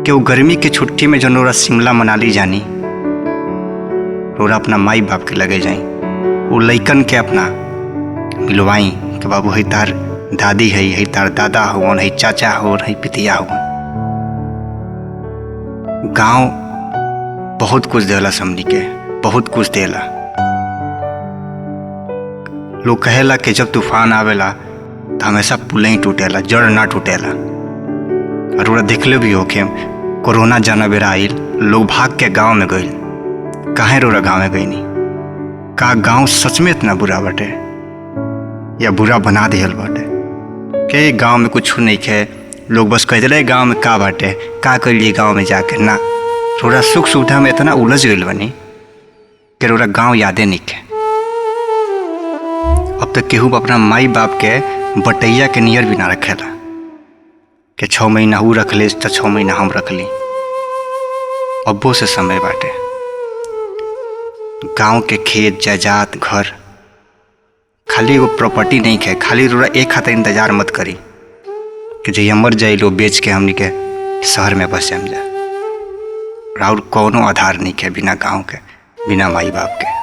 कि वो गर्मी के छुट्टी में जो नोरा शिमला मनाली जानी, रोरा अपना माई बाप के लगे जाई, वो लइकन के अपना मिलवाई कि बाबू है तार दादी है तार दादा होवन, है चाचा होवन, है पितिया होवन। गांव बहुत कुछ देला, समझी के बहुत कुछ देला। लोग कहेला कि जब तूफान आवेला तो हमेशा पुल ही टूटेला, जड़ ना टूटेला। और ओरा देखले भी हो कि कोरोना जाना बेरा आइल, लोग भाग के गांव में गइल। काहे रोरा गाँव में गई नहीं? का गांव सच में इतना बुरा बाटे या बुरा बना दिहल बाटे कि गांव में कुछ नहीं खे? लोग बस कह दिले गांव में का बाटे, का कर लिए गांव में जाके ना। रोरा सुख सुविधा में इतना उलझ गइल बनी कि रोरा गांव यादे नहीं खे। अब तक केहू अपना माई बाप के बटैया के नियर भी ना रखेला कि 6 महीना वो रख ले तो 6 महीना हम रख ली। अब्बो से समय बाटे। गांव के खेत जायदाद घर खाली एगो प्रॉपर्टी नहीं है। खाली रोरा एक खातिर इंतजार मत करी कि जैसे मर जाए लो बेच के हमनी के शहर में बस जाम जा। और कौनो आधार नहीं है बिना गांव के, बिना माई बाप के।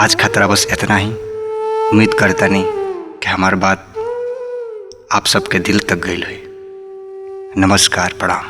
आज खतरा बस इतना ही। उम्मीद करता नहीं कि हमारी बात आप सबके दिल तक गई हुई। नमस्कार, प्रणाम।